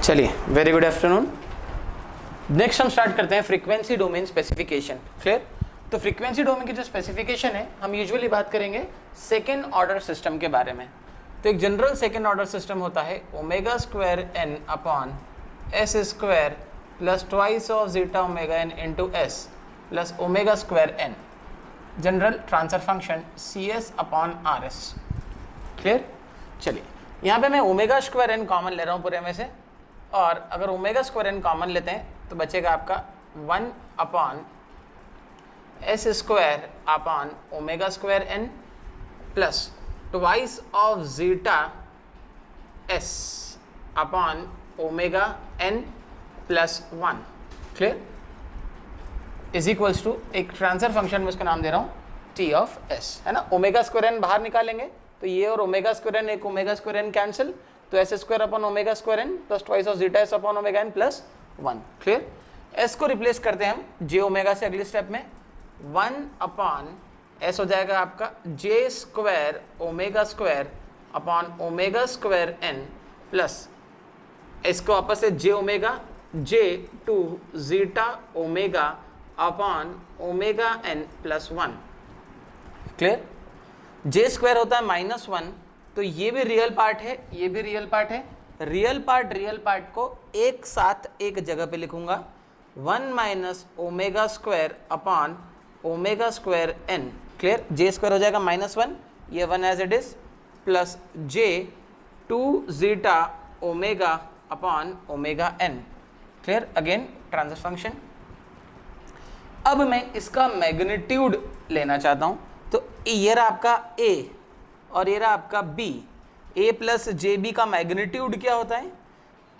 चलिए, very good afternoon. Next हम start करते हैं फ्रीक्वेंसी डोमेन स्पेसिफिकेशन। क्लियर? तो फ्रीक्वेंसी डोमेन की जो स्पेसिफिकेशन है, हम यूजुअली बात करेंगे सेकेंड ऑर्डर सिस्टम के बारे में। तो एक जनरल सेकेंड ऑर्डर सिस्टम होता है omega square N upon S square plus twice of zeta omega N into S plus omega square N, general transfer function C S upon R S. Clear? चलिए, यहाँ पे मैं omega square N common ले रहा हूँ पूरे में से, और अगर ओमेगा स्क्वायर एन कॉमन लेते हैं तो बचेगा आपका 1 upon S square upon omega square N plus twice of zeta S upon omega N plus 1। Clear? Is equals to एक ट्रांसफर फंक्शन में उसका नाम दे रहा हूँ टी ऑफ एस, है ना। ओमेगा स्क्वायर एन बाहर निकालेंगे तो ये और ओमेगा स्क्वायर एन, एक ओमेगा स्क्वायर एन कैंसिल, तो S square upon omega square N plus twice of zeta S upon omega N plus 1। Clear? S को रिप्लेस करते हैं हम जे ओमेगा से अगले स्टेप में, 1 अपॉन एस हो जाएगा आपका J square omega square upon omega square N plus इसको आपस से J omega J two zeta omega upon omega N plus 1। Clear? J square होता है -1, तो ये भी रियल पार्ट है, ये भी रियल पार्ट है। रियल पार्ट को एक साथ एक जगह पे लिखूंगा, 1 minus omega square upon omega square N. Clear? J square हो जाएगा -1, ये 1 as it is, plus J 2 zeta omega upon omega N. Clear? Again transfer function. अब मैं इसका मैग्नीट्यूड लेना चाहता हूं, तो ये रहा आपका ए और ये रहा आपका B. A plus J B का मैग्नीट्यूड क्या होता है?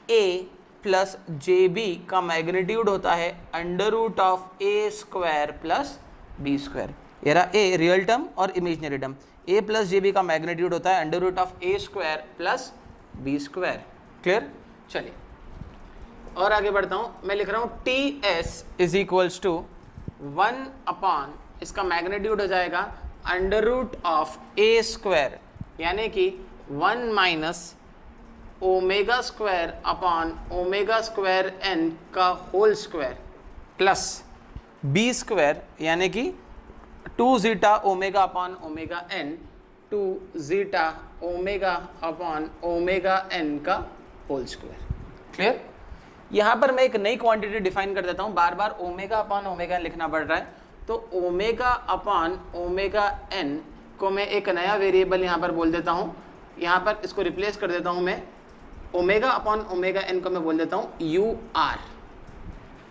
ए प्लस जे बी का मैग्नीट्यूड होता है under root of A square plus B square. ये रहा ए रियल टर्म और imaginary term. A plus J B का मैग्नीट्यूड होता है under root of A square plus B square. Clear? चलिए और आगे बढ़ता हूँ, मैं लिख रहा हूँ T S is equals to 1 upon इसका मैग्नीट्यूड हो जाएगा under root of A square, यानी कि 1 minus omega square upon omega square N का whole square plus B square, यानी कि 2 zeta omega upon omega N 2 zeta omega upon omega N का whole square. Clear? यहाँ पर मैं एक नई क्वांटिटी डिफाइन कर देता हूँ, बार बार ओमेगा अपॉन ओमेगा लिखना पड़ रहा है, तो ओमेगा अपॉन ओमेगा एन को मैं एक नया वेरिएबल यहाँ पर बोल देता हूँ। यहाँ पर इसको रिप्लेस कर देता हूँ मैं, ओमेगा अपॉन ओमेगा एन को मैं बोल देता हूँ U R.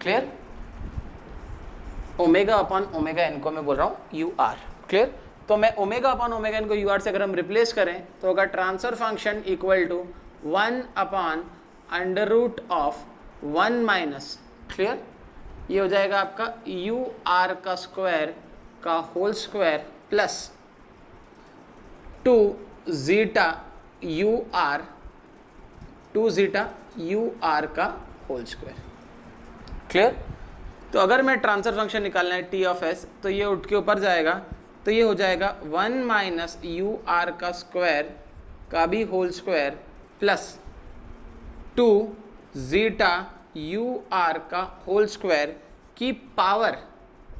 Clear? Omega upon omega N को मैं बोल रहा हूँ यू आर। क्लियर? तो मैं ओमेगा अपॉन ओमेगा एन को यू आर से अगर हम रिप्लेस करें तो होगा transfer function equal to 1 upon under root of 1 minus, clear, ये हो जाएगा आपका यू आर का स्क्वायर का whole square plus 2 zeta U R, 2 zeta U R का होल स्क्वायर। क्लियर? तो अगर मैं ट्रांसफर फंक्शन निकालना है टी ऑफ एस, तो ये उठ के ऊपर जाएगा, तो ये हो जाएगा 1 माइनस यू आर का स्क्वायर का भी whole square plus 2 zeta U R का होल स्क्वायर की पावर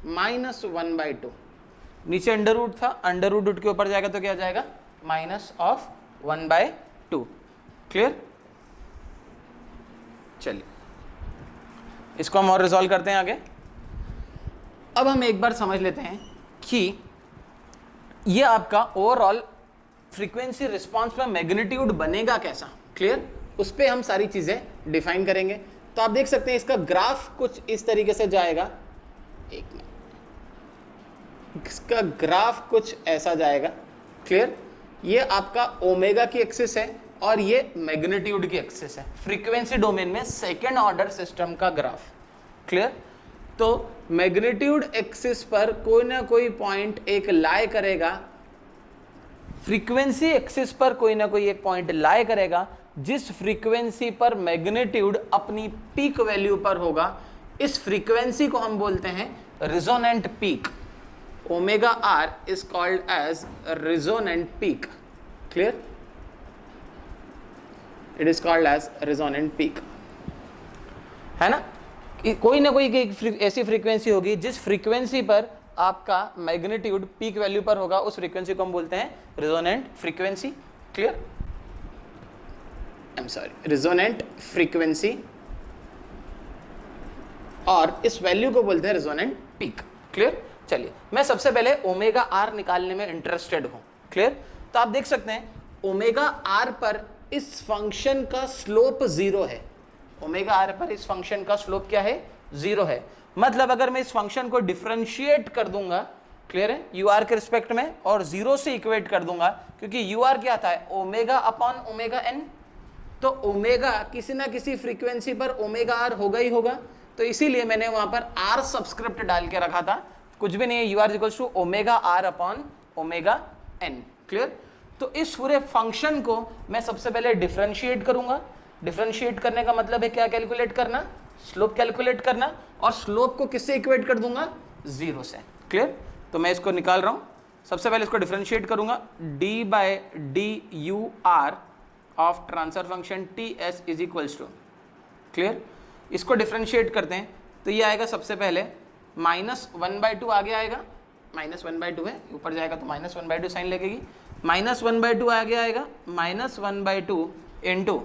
-1/2। नीचे अंडर रूट था, अंडर रूट उठ के ऊपर जाएगा तो क्या आ जाएगा? -1/2। क्लियर? चलिए इसको हम और रिजॉल्व करते हैं आगे। अब हम एक बार समझ लेते हैं कि ये आपका ओवरऑल फ्रीक्वेंसी रिस्पॉन्स में मैग्नीट्यूड बनेगा कैसा। क्लियर? उस पर हम सारी चीजें डिफाइन करेंगे। तो आप देख सकते हैं इसका ग्राफ कुछ इस तरीके से जाएगा, एक मिनट, इसका ग्राफ कुछ ऐसा जाएगा। क्लियर? ये आपका ओमेगा की एक्सिस है और ये मैग्नीट्यूड की एक्सिस है, फ्रीक्वेंसी डोमेन में सेकेंड ऑर्डर सिस्टम का ग्राफ। क्लियर? तो मैग्नीट्यूड एक्सिस पर कोई ना कोई पॉइंट एक लाई करेगा, फ्रीक्वेंसी एक्सिस पर कोई ना कोई एक पॉइंट लाई करेगा जिस फ्रीक्वेंसी पर मैग्नीट्यूड अपनी पीक वैल्यू पर होगा। इस फ्रीक्वेंसी को हम बोलते हैं resonant peak. Omega R is called as resonant peak. Clear? it is called as resonant peak. है ना, कोई ना कोई ऐसी फ्रीक्वेंसी होगी जिस फ्रीक्वेंसी पर आपका मैग्नीट्यूड पीक वैल्यू पर होगा, उस फ्रीक्वेंसी को हम बोलते हैं resonant frequency. Clear, I am sorry, resonant frequency, और इस वैल्यू को बोलते हैं रेजोनेंट पीक। क्लियर, चलिए मैं सबसे पहले ओमेगा आर निकालने में इंटरेस्टेड हूं। क्लियर, तो आप देख सकते हैं ओमेगा आर पर इस फंक्शन का स्लोप 0 है। ओमेगा आर पर इस फंक्शन का स्लोप क्या है, 0 है। मतलब अगर मैं इस फंक्शन को डिफरेंशिएट कर दूंगा, क्लियर है, यू आर के रिस्पेक्ट में, और 0 से इक्वेट कर दूंगा, क्योंकि यू आर क्या था, ओमेगा अपॉन ओमेगा एन, तो ओमेगा किसी ना किसी फ्रीक्वेंसी पर ओमेगा आर होगा ही होगा, तो इसीलिए मैंने वहां पर आर सबस्क्रिप्ट डाल के रखा था, कुछ भी नहीं है, U R equals to omega R upon omega N. Clear, तो इस पूरे फंक्शन को मैं सबसे पहले डिफरेंशिएट करूंगा। डिफरेंशिएट करने का मतलब है क्या, कैलकुलेट करना, स्लोप कैलकुलेट करना, और स्लोप को किससे इक्वेट कर दूंगा, 0 से। क्लियर, तो मैं इसको निकाल रहा हूं, सबसे पहले इसको डिफरेंशिएट करूंगा, D by D U R of transfer function T S is equals to, clear, इसको डिफरेंशिएट करते हैं तो ये आएगा सबसे पहले -1/2 आगे आएगा, -1/2 है, ऊपर जाएगा तो -1/2 साइन लगेगी, -1/2 आगे आएगा, -1/2 इंटू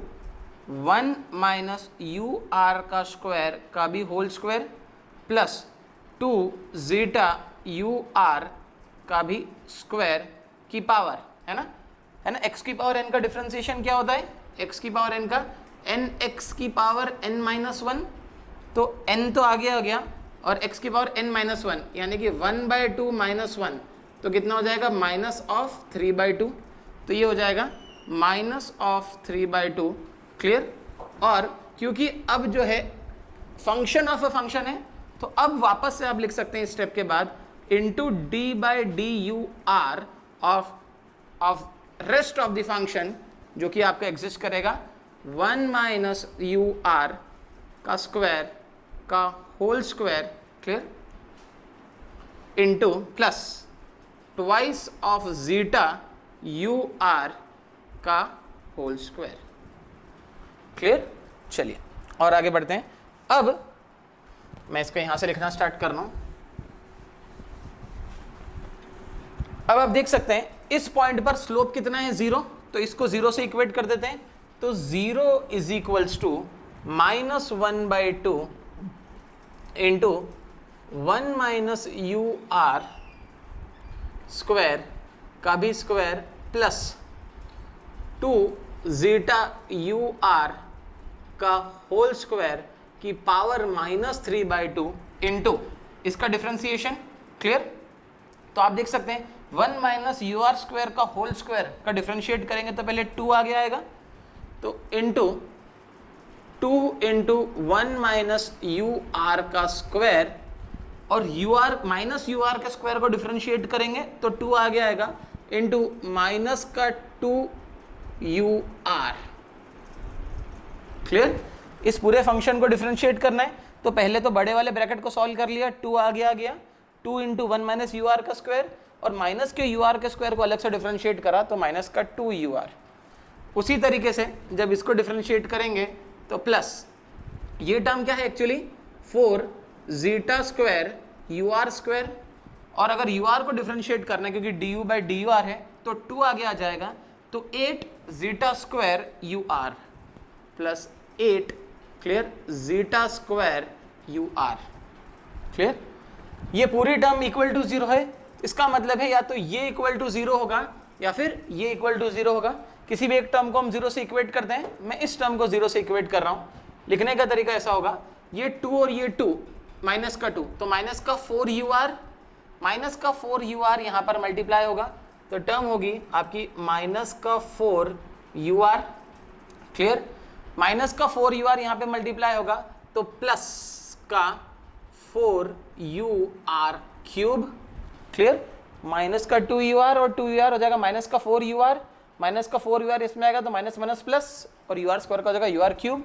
1 माइनस यू आर का स्क्वायर का भी whole square plus 2 zeta U R का भी स्क्वायर की पावर, है ना, x की पावर n का डिफरेंशिएशन क्या होता है, x की पावर n का n x की पावर n-1, तो n तो आगे आ गया, और x की पावर n-1 यानी कि 1/2 -1, तो कितना हो जाएगा, -3/2, तो ये हो जाएगा -3/2। क्लियर, और क्योंकि अब जो है फंक्शन ऑफ अ फंक्शन है, तो अब वापस से आप लिख सकते हैं इस स्टेप के बाद into D by D U R of rest of the function, जो कि आपका एग्जिस्ट करेगा 1 माइनस यू आर का स्क्वायर का whole square, clear, into plus twice of zeta U R का होल स्क्वायर। क्लियर, चलिए और आगे बढ़ते हैं। अब मैं इसको यहां से लिखना स्टार्ट कर रहा हूं। अब आप देख सकते हैं इस पॉइंट पर स्लोप कितना है, 0, तो इसको 0 से इक्वेट कर देते हैं, तो 0 is equals to -1/2 into 1 minus U R square का भी square plus 2 zeta U R का होल स्क्वायर की पावर -3/2 इंटू इसका डिफरेंशिएशन। क्लियर, तो आप देख सकते हैं 1 माइनस यू आर स्क्वायर का होल स्क्वायर का डिफरेंशिएट करेंगे तो पहले 2 आगे आएगा, तो into 2 into 1 minus U R का स्क्वायर, और U R minus U R के स्क्वायर को डिफरेंशिएट करेंगे तो 2 आगे आएगा, इंटू माइनस का 2 यू आर। क्लियर, इस पूरे फंक्शन को डिफरेंशिएट करना है तो पहले तो बड़े वाले ब्रैकेट को सॉल्व कर लिया, 2 आगे आ गया, 2 इंटू 1 माइनस यू आर का स्क्वायर, और माइनस के यू आर के स्क्वायर को अलग से डिफरेंशिएट करा तो माइनस का 2 यू आर। उसी तरीके से जब इसको डिफरेंशिएट करेंगे तो प्लस ये टर्म क्या है actually 4 zeta square U R square, और अगर यू आर को डिफरेंशिएट करना है क्योंकि D U by D U R है तो 2 आगे आ जाएगा, तो 8 zeta square U R plus 8, clear, zeta square U R. Clear, ये पूरी टर्म इक्वल टू 0 है, इसका मतलब है या तो ये इक्वल टू 0 होगा या फिर ये इक्वल टू 0 होगा। किसी भी एक टर्म को हम 0 से इक्वेट करते हैं, मैं इस टर्म को 0 से इक्वेट कर रहा हूं, लिखने का तरीका ऐसा होगा, ये 2 और ये 2 माइनस का 2, तो माइनस का 4 यू आर, माइनस का 4 यू आर यहां पर मल्टीप्लाई होगा तो टर्म होगी आपकी माइनस का 4 यू आर। क्लियर, माइनस का 4 यू आर यहां पे मल्टीप्लाई होगा तो प्लस का 4 U R cube. Clear, minus का 2 यू आर और 2 यू आर हो जाएगा माइनस का 4 यू आर, माइनस का 4 यू आर इसमें आएगा तो माइनस माइनस प्लस, और यू आर स्क्वायर का हो जाएगा U R cube.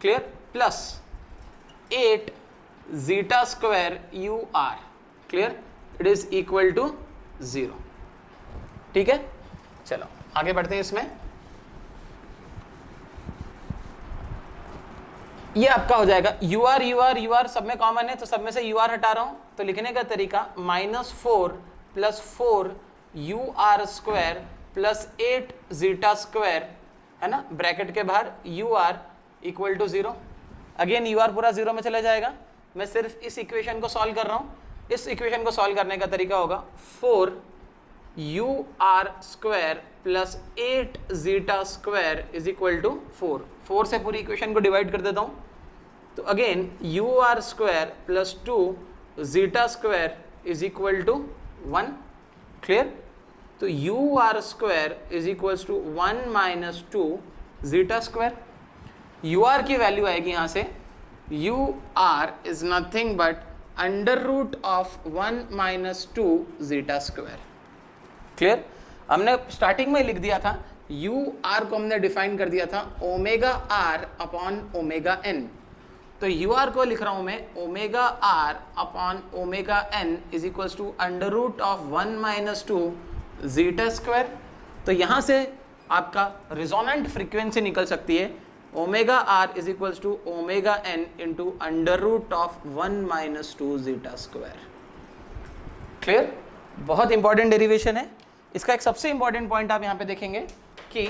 Clear, plus 8 zeta square U R. Clear, it is equal to 0। ठीक है, चलो आगे बढ़ते हैं। इसमें ये आपका हो जाएगा यू आर सब में कॉमन है, तो सब में से यू आर हटा रहा हूं, तो लिखने का तरीका -4 + 4 UR² + 8 ζ² है ना, ब्रैकेट के बाहर UR = 0। अगेन UR पूरा 0 में चला जाएगा। मैं सिर्फ इस इक्वेशन को सॉल्व कर रहा हूं। इस इक्वेशन को सॉल्व करने का तरीका होगा 4 UR² + 8 ζ² = 4। 4 से पूरी इक्वेशन को डिवाइड कर देता हूं, तो अगेन UR² + 2 ζ² = 1। क्लियर? तो UR² = 1 - 2 ζ²। UR की वैल्यू आएगी यहां से, UR is nothing but √1 - 2 ζ²। Clear? हमने स्टार्टिंग में लिख दिया था, UR को हमने डिफाइन कर दिया था ωr/ωn। तो UR को लिख रहा हूं मैं ωr/ωn = √1 - 2 ζ²। तो यहां से आपका रिजोनेंट फ्रीक्वेंसी निकल सकती है ωr = ωn √1 - 2 ζ²। क्लियर? बहुत इंपॉर्टेंट डेरिवेशन है। इसका एक सबसे इंपॉर्टेंट पॉइंट आप यहां पे देखेंगे कि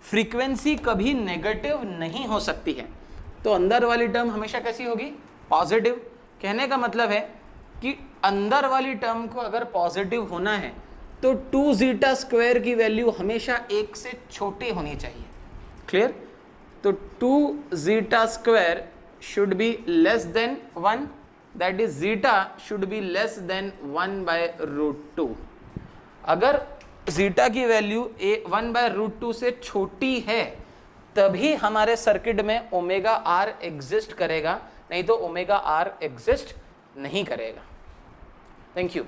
फ्रीक्वेंसी कभी नेगेटिव नहीं हो सकती है। तो अंदर वाली टर्म हमेशा कैसी होगी? पॉजिटिव। कहने का मतलब है कि अंदर वाली टर्म को अगर पॉजिटिव होना है तो 2 ζ² की वैल्यू हमेशा 1 से छोटी होनी चाहिए। क्लियर? तो 2 ζ² should be less than 1, that is zeta should be less than 1/√2। अगर zeta की वैल्यू 1/√2 से छोटी है तभी हमारे सर्किट में ओमेगा आर एग्जिस्ट करेगा, नहीं तो ओमेगा आर एग्जिस्ट नहीं करेगा। Thank you.